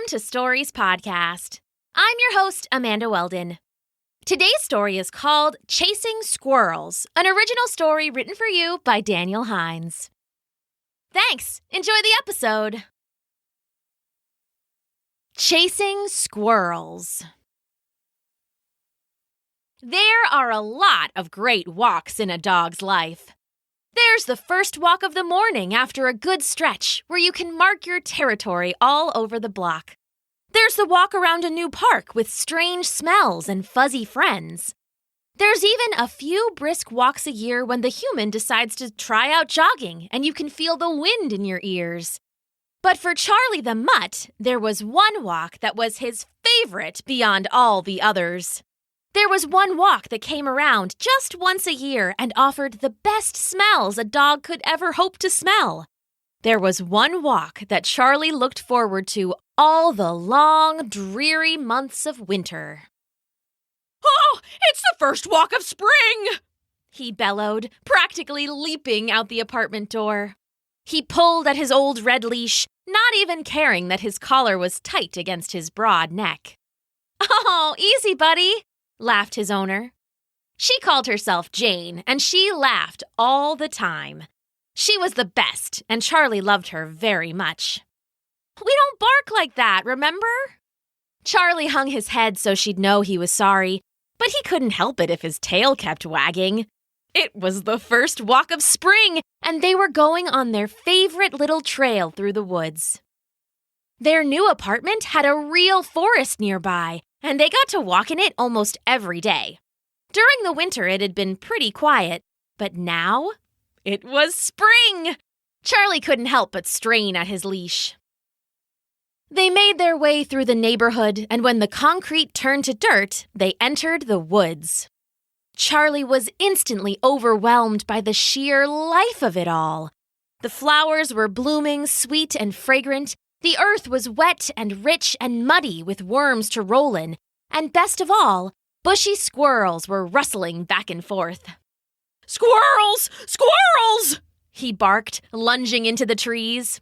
to Stories Podcast. I'm your host, Amanda Weldin. Today's story is called Chasing Squirrels, an original story written for you by Daniel Hinds. Thanks. Enjoy the episode. Chasing Squirrels. There are a lot of great walks in a dog's life. There's the first walk of the morning after a good stretch where you can mark your territory all over the block. There's the walk around a new park with strange smells and fuzzy friends. There's even a few brisk walks a year when the human decides to try out jogging and you can feel the wind in your ears. But for Charlie the Mutt, there was one walk that was his favorite beyond all the others. There was one walk that came around just once a year and offered the best smells a dog could ever hope to smell. There was one walk that Charlie looked forward to all the long, dreary months of winter. "Oh, it's the first walk of spring!" he bellowed, practically leaping out the apartment door. He pulled at his old red leash, not even caring that his collar was tight against his broad neck. "Oh, easy, buddy," laughed his owner. She called herself Jane, and she laughed all the time. She was the best, and Charlie loved her very much. "We don't bark like that, remember?" Charlie hung his head so she'd know he was sorry, but he couldn't help it if his tail kept wagging. It was the first walk of spring, and they were going on their favorite little trail through the woods. Their new apartment had a real forest nearby, and they got to walk in it almost every day. During the winter, it had been pretty quiet, but now it was spring. Charlie couldn't help but strain at his leash. They made their way through the neighborhood, and when the concrete turned to dirt, they entered the woods. Charlie was instantly overwhelmed by the sheer life of it all. The flowers were blooming, sweet and fragrant. The earth was wet and rich and muddy with worms to roll in, and best of all, bushy squirrels were rustling back and forth. "Squirrels! Squirrels!" he barked, lunging into the trees.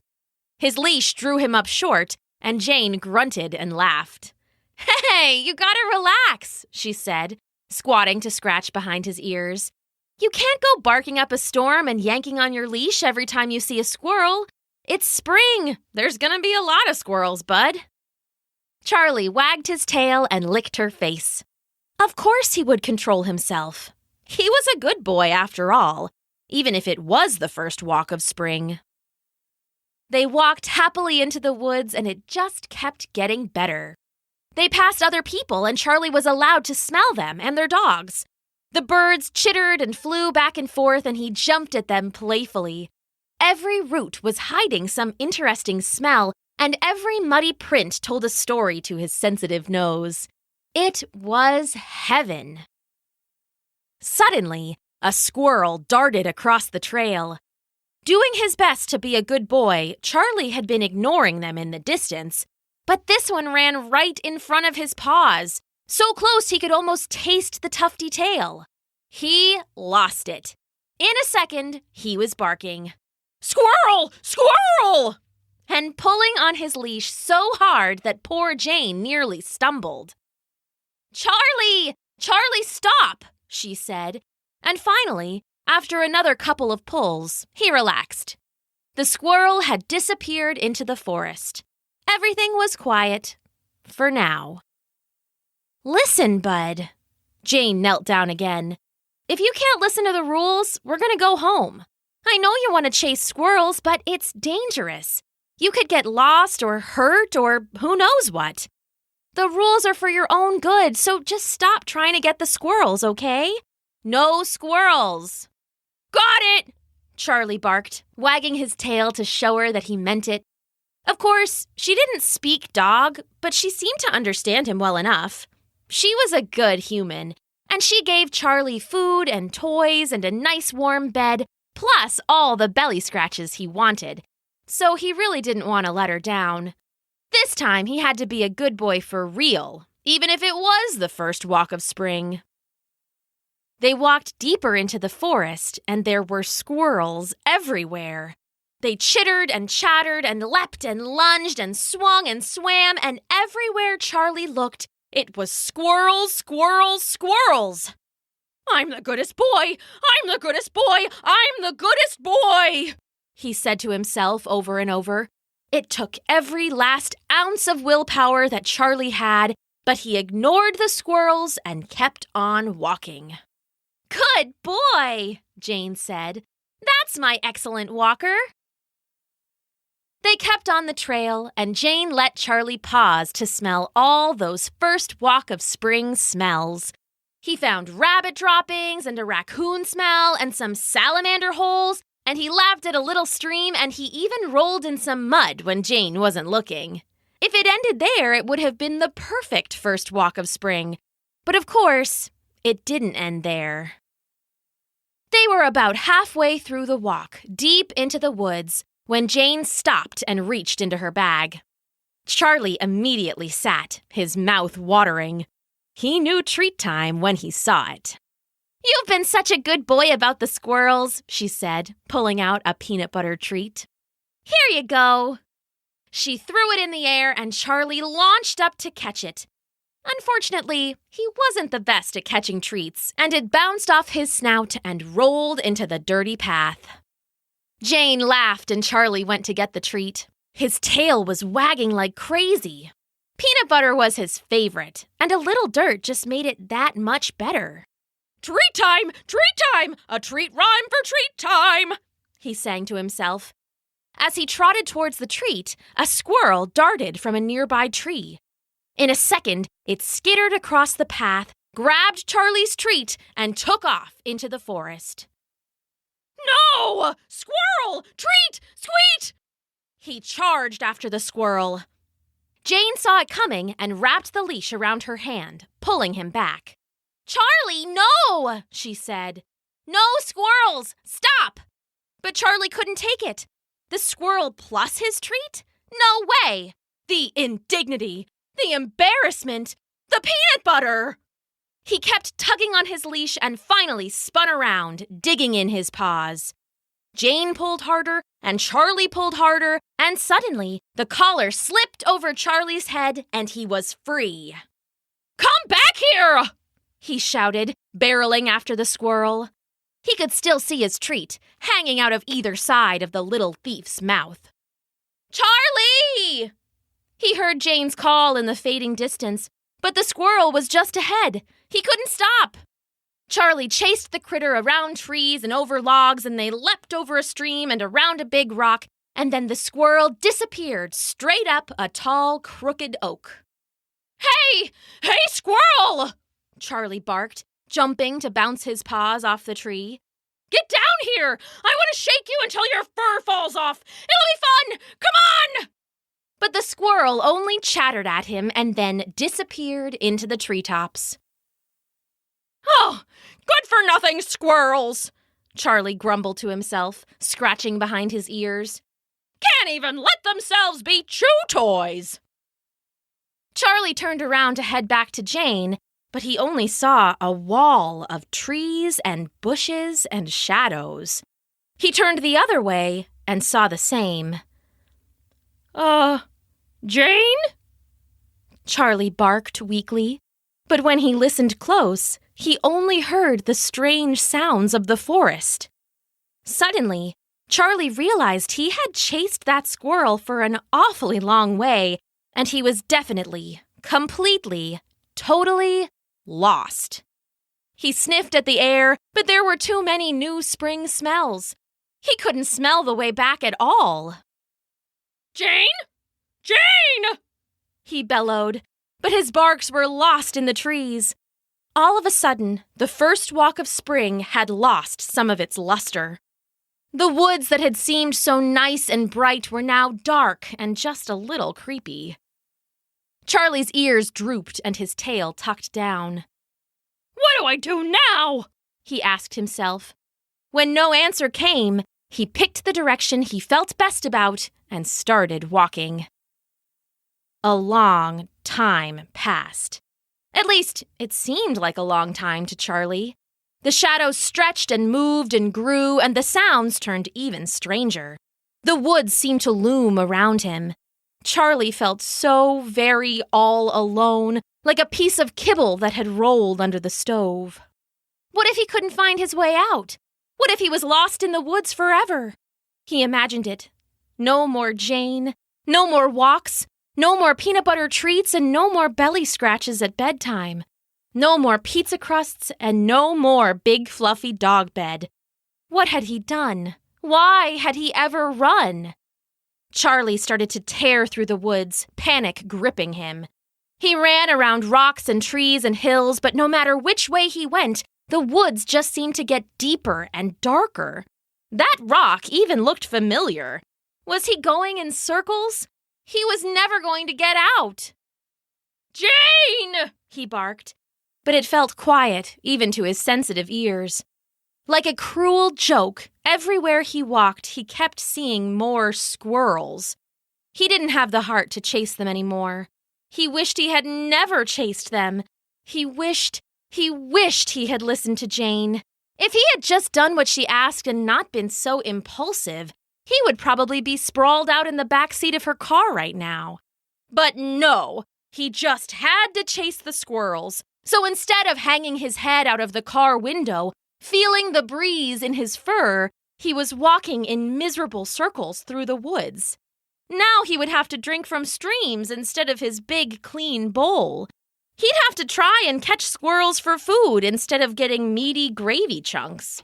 His leash drew him up short, and Jane grunted and laughed. "Hey, you gotta relax," she said, squatting to scratch behind his ears. "You can't go barking up a storm and yanking on your leash every time you see a squirrel. It's spring. There's gonna be a lot of squirrels, bud." Charlie wagged his tail and licked her face. Of course he would control himself. He was a good boy after all, even if it was the first walk of spring. They walked happily into the woods, and it just kept getting better. They passed other people, and Charlie was allowed to smell them and their dogs. The birds chittered and flew back and forth, and he jumped at them playfully. Every root was hiding some interesting smell, and every muddy print told a story to his sensitive nose. It was heaven. Suddenly, a squirrel darted across the trail. Doing his best to be a good boy, Charlie had been ignoring them in the distance, but this one ran right in front of his paws, so close he could almost taste the tufty tail. He lost it. In a second, he was barking, "Squirrel! Squirrel!" and pulling on his leash so hard that poor Jane nearly stumbled. "Charlie! Charlie, stop!" she said, and finally, after another couple of pulls, he relaxed. The squirrel had disappeared into the forest. Everything was quiet, for now. "Listen, bud." Jane knelt down again. "If you can't listen to the rules, we're going to go home. I know you want to chase squirrels, but it's dangerous. You could get lost or hurt or who knows what. The rules are for your own good, so just stop trying to get the squirrels, okay? No squirrels." "Got it!" Charlie barked, wagging his tail to show her that he meant it. Of course, she didn't speak dog, but she seemed to understand him well enough. She was a good human, and she gave Charlie food and toys and a nice warm bed, plus all the belly scratches he wanted. So he really didn't want to let her down. This time he had to be a good boy for real, even if it was the first walk of spring. They walked deeper into the forest, and there were squirrels everywhere. They chittered and chattered and leapt and lunged and swung and swam, and everywhere Charlie looked, it was squirrels, squirrels, squirrels. I'm the goodest boy! I'm the goodest boy! I'm the goodest boy! He said to himself over and over. It took every last ounce of willpower that Charlie had, but he ignored the squirrels and kept on walking. Good boy, Jane said. That's my excellent walker. They kept on the trail, and Jane let Charlie pause to smell all those first walk of spring smells. He found rabbit droppings and a raccoon smell and some salamander holes, and he laughed at a little stream, and he even rolled in some mud when Jane wasn't looking. If it ended there, it would have been the perfect first walk of spring. But of course, it didn't end there. They were about halfway through the walk, deep into the woods, when Jane stopped and reached into her bag. Charlie immediately sat, his mouth watering. He knew treat time when he saw it. You've been such a good boy about the squirrels, she said, pulling out a peanut butter treat. Here you go. She threw it in the air, and Charlie launched up to catch it. Unfortunately, he wasn't the best at catching treats, and it bounced off his snout and rolled into the dirty path. Jane laughed, and Charlie went to get the treat. His tail was wagging like crazy. Peanut butter was his favorite, and a little dirt just made it that much better. Treat time! Treat time! A treat rhyme for treat time! He sang to himself. As he trotted towards the treat, a squirrel darted from a nearby tree. In a second, it skittered across the path, grabbed Charlie's treat, and took off into the forest. No! Squirrel! Treat! Sweet! He charged after the squirrel. Jane saw it coming and wrapped the leash around her hand, pulling him back. Charlie, no! She said. No squirrels! Stop! But Charlie couldn't take it. The squirrel plus his treat? No way! The indignity! The embarrassment! The peanut butter! He kept tugging on his leash and finally spun around, digging in his paws. Jane pulled harder, and Charlie pulled harder, and suddenly the collar slipped over Charlie's head and he was free. Come back here! He shouted, barreling after the squirrel. He could still see his treat, hanging out of either side of the little thief's mouth. Charlie! He heard Jane's call in the fading distance, but the squirrel was just ahead. He couldn't stop. Charlie chased the critter around trees and over logs, and they leapt over a stream and around a big rock, and then the squirrel disappeared straight up a tall, crooked oak. Hey! Hey, squirrel! Charlie barked, jumping to bounce his paws off the tree. Get down here! I want to shake you until your fur falls off! It'll be fun! Come on! But the squirrel only chattered at him and then disappeared into the treetops. Oh, good-for-nothing squirrels! Charlie grumbled to himself, scratching behind his ears. Can't even let themselves be chew toys! Charlie turned around to head back to Jane, but he only saw a wall of trees and bushes and shadows. He turned the other way and saw the same. Jane? Charlie barked weakly, but when he listened close, he only heard the strange sounds of the forest. Suddenly, Charlie realized he had chased that squirrel for an awfully long way, and he was definitely, completely, totally lost. He sniffed at the air, but there were too many new spring smells. He couldn't smell the way back at all. Jane? Jane! He bellowed, but his barks were lost in the trees. All of a sudden, the first walk of spring had lost some of its luster. The woods that had seemed so nice and bright were now dark and just a little creepy. Charlie's ears drooped and his tail tucked down. What do I do now? He asked himself. When no answer came, he picked the direction he felt best about and started walking. A long time passed. At least, it seemed like a long time to Charlie. The shadows stretched and moved and grew, and the sounds turned even stranger. The woods seemed to loom around him. Charlie felt so very all alone, like a piece of kibble that had rolled under the stove. What if he couldn't find his way out? What if he was lost in the woods forever? He imagined it. No more Jane, no more walks, no more peanut butter treats, and no more belly scratches at bedtime. No more pizza crusts, and no more big fluffy dog bed. What had he done? Why had he ever run? Charlie started to tear through the woods, panic gripping him. He ran around rocks and trees and hills, but no matter which way he went, the woods just seemed to get deeper and darker. That rock even looked familiar. Was he going in circles? He was never going to get out. "Jane!" he barked, but it felt quiet, even to his sensitive ears. Like a cruel joke, everywhere he walked, he kept seeing more squirrels. He didn't have the heart to chase them anymore. He wished he had never chased them. He wished he had listened to Jane. If he had just done what she asked and not been so impulsive, he would probably be sprawled out in the back seat of her car right now. But no, he just had to chase the squirrels. So instead of hanging his head out of the car window, feeling the breeze in his fur, he was walking in miserable circles through the woods. Now he would have to drink from streams instead of his big, clean bowl. He'd have to try and catch squirrels for food instead of getting meaty gravy chunks.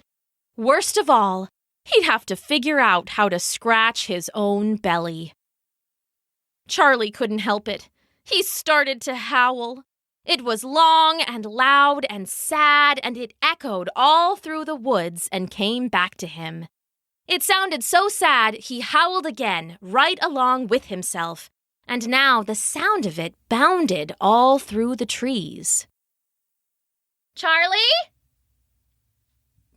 Worst of all, he'd have to figure out how to scratch his own belly. Charlie couldn't help it. He started to howl. It was long and loud and sad, and it echoed all through the woods and came back to him. It sounded so sad, he howled again, right along with himself, and now the sound of it bounded all through the trees. "Charlie?"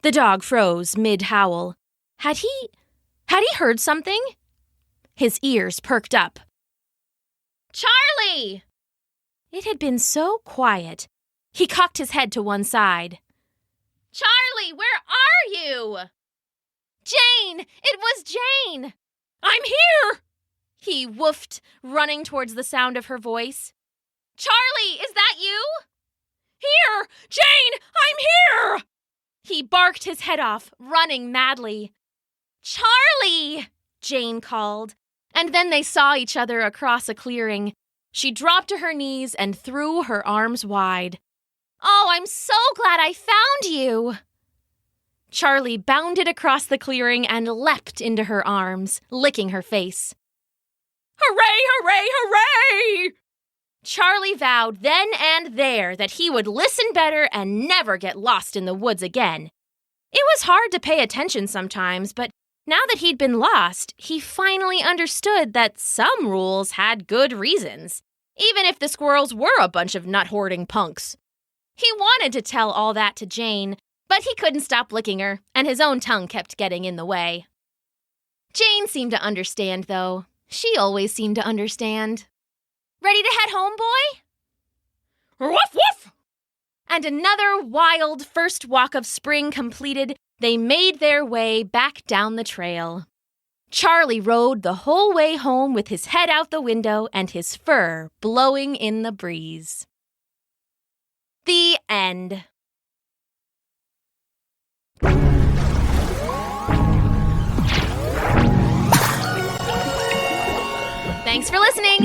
The dog froze mid-howl. Had he heard something? His ears perked up. "Charlie!" It had been so quiet. He cocked his head to one side. "Charlie, where are you?" "Jane! It was Jane!" "I'm here!" he woofed, running towards the sound of her voice. "Charlie, is that you?" "Here! Jane, I'm here!" He barked his head off, running madly. "Charlie!" Jane called, and then they saw each other across a clearing. She dropped to her knees and threw her arms wide. "Oh, I'm so glad I found you!" Charlie bounded across the clearing and leapt into her arms, licking her face. "Hooray, hooray, hooray!" Charlie vowed then and there that he would listen better and never get lost in the woods again. It was hard to pay attention sometimes, but now that he'd been lost, he finally understood that some rules had good reasons, even if the squirrels were a bunch of nut-hoarding punks. He wanted to tell all that to Jane, but he couldn't stop licking her, and his own tongue kept getting in the way. Jane seemed to understand, though. She always seemed to understand. "Ready to head home, boy?" "Woof, woof!" And another wild first walk of spring completed, they made their way back down the trail. Charlie rode the whole way home with his head out the window and his fur blowing in the breeze. The end. Thanks for listening.